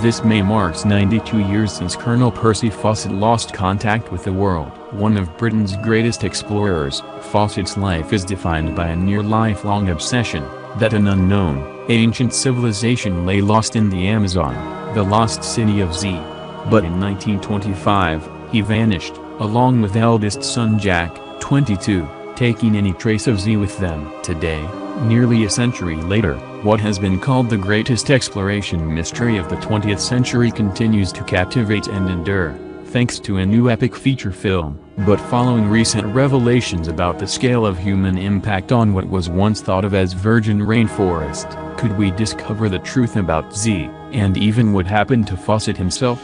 This May marks 92 years since Colonel Percy Fawcett lost contact with the world. One of Britain's greatest explorers, Fawcett's life is defined by a near-lifelong obsession that an unknown, ancient civilization lay lost in the Amazon, the lost city of Z. But in 1925, he vanished, along with eldest son Jack, 22, taking any trace of Z with them. Today, nearly a century later, what has been called the greatest exploration mystery of the 20th century continues to captivate and endure, thanks to a new epic feature film. But following recent revelations about the scale of human impact on what was once thought of as virgin rainforest, could we discover the truth about Z, and even what happened to Fawcett himself?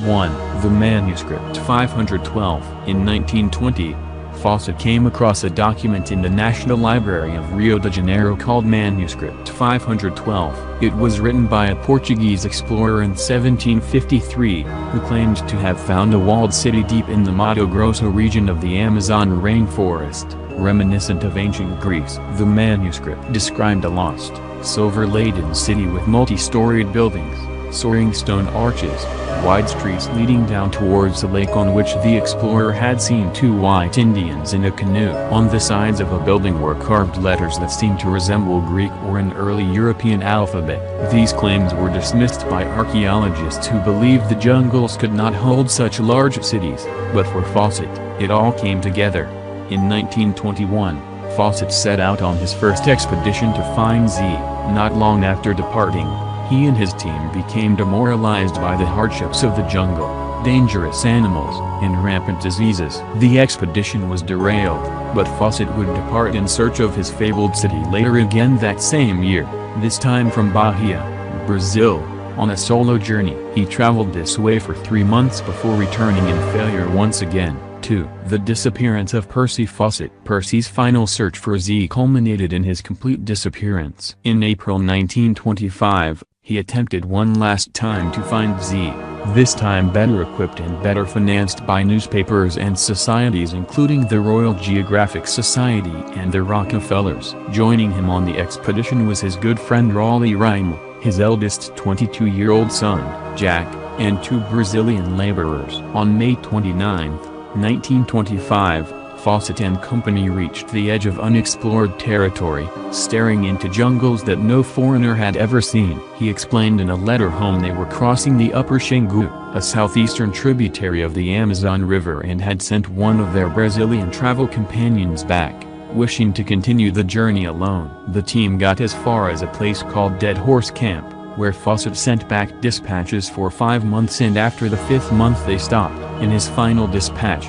1. The Manuscript 512. In 1920, Fawcett came across a document in the National Library of Rio de Janeiro called Manuscript 512. It was written by a Portuguese explorer in 1753, who claimed to have found a walled city deep in the Mato Grosso region of the Amazon rainforest, reminiscent of ancient Greece. The manuscript described a lost, silver-laden city with multi-storied buildings, soaring stone arches, wide streets leading down towards the lake on which the explorer had seen two white Indians in a canoe. On the sides of a building were carved letters that seemed to resemble Greek or an early European alphabet. These claims were dismissed by archaeologists who believed the jungles could not hold such large cities, but for Fawcett, it all came together. In 1921, Fawcett set out on his first expedition to find Z. Not long after departing, he and his team became demoralized by the hardships of the jungle, dangerous animals, and rampant diseases. The expedition was derailed, but Fawcett would depart in search of his fabled city later again that same year, this time from Bahia, Brazil, on a solo journey. He traveled this way for 3 months before returning in failure once again. 2. The disappearance of Percy Fawcett. Percy's final search for Z culminated in his complete disappearance. In April 1925, he attempted one last time to find Z, this time better equipped and better financed by newspapers and societies including the Royal Geographic Society and the Rockefellers. Joining him on the expedition was his good friend Raleigh Rhyme, his eldest 22-year-old son, Jack, and 2 Brazilian laborers. On May 29, 1925, Fawcett and company reached the edge of unexplored territory, staring into jungles that no foreigner had ever seen. He explained in a letter home they were crossing the Upper Xingu, a southeastern tributary of the Amazon River, and had sent one of their Brazilian travel companions back, wishing to continue the journey alone. The team got as far as a place called Dead Horse Camp, where Fawcett sent back dispatches for 5 months, and after the 5th month they stopped. In his final dispatch,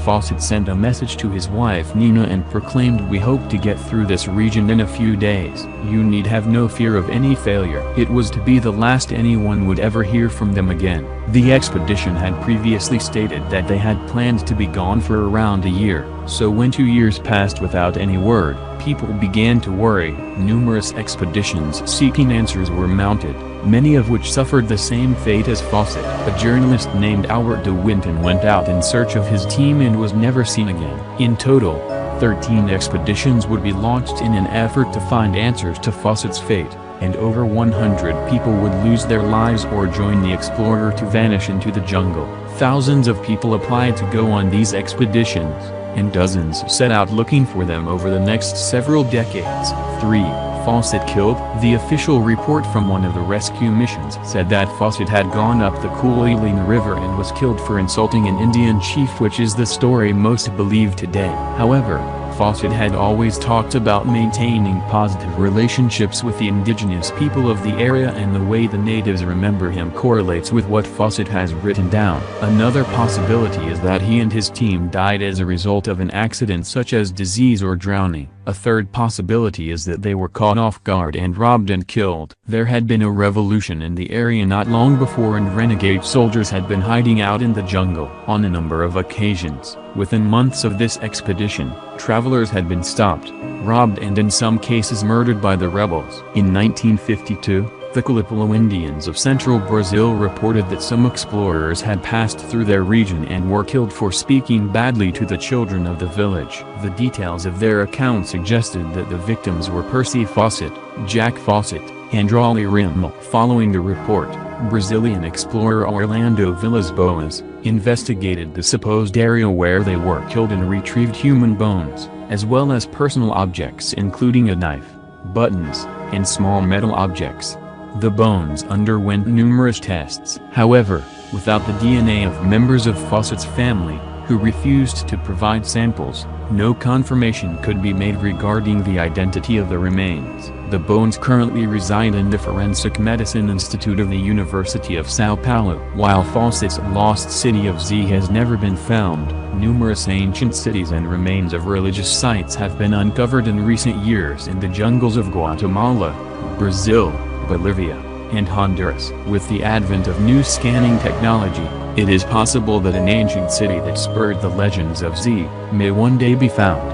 Fawcett sent a message to his wife Nina and proclaimed, "We hope to get through this region in a few days. You need have no fear of any failure." It was to be the last anyone would ever hear from them again. The expedition had previously stated that they had planned to be gone for around a year, so when 2 years passed without any word, people began to worry. Numerous expeditions seeking answers were mounted, many of which suffered the same fate as Fawcett. A journalist named Albert de Winton went out in search of his team and was never seen again. In total, 13 expeditions would be launched in an effort to find answers to Fawcett's fate, and over 100 people would lose their lives or join the explorer to vanish into the jungle. Thousands of people applied to go on these expeditions, and dozens set out looking for them over the next several decades. 3. Fawcett killed. The official report from one of the rescue missions said that Fawcett had gone up the Kuiling River and was killed for insulting an Indian chief, which is the story most believe today. However, Fawcett had always talked about maintaining positive relationships with the indigenous people of the area, and the way the natives remember him correlates with what Fawcett has written down. Another possibility is that he and his team died as a result of an accident such as disease or drowning. A third possibility is that they were caught off guard and robbed and killed. There had been a revolution in the area not long before, and renegade soldiers had been hiding out in the jungle. On a number of occasions, within months of this expedition, travelers had been stopped, robbed, and in some cases murdered by the rebels. In 1952, The Calipolo Indians of central Brazil reported that some explorers had passed through their region and were killed for speaking badly to the children of the village. The details of their account suggested that the victims were Percy Fawcett, Jack Fawcett, and Raleigh Rimmel. Following the report, Brazilian explorer Orlando Villas-Boas investigated the supposed area where they were killed and retrieved human bones, as well as personal objects including a knife, buttons, and small metal objects. The bones underwent numerous tests. However, without the DNA of members of Fawcett's family, who refused to provide samples, no confirmation could be made regarding the identity of the remains. The bones currently reside in the Forensic Medicine Institute of the University of São Paulo. While Fawcett's lost city of Z has never been found, numerous ancient cities and remains of religious sites have been uncovered in recent years in the jungles of Guatemala, Brazil, Bolivia, and Honduras. With the advent of new scanning technology, it is possible that an ancient city that spurred the legends of Z may one day be found.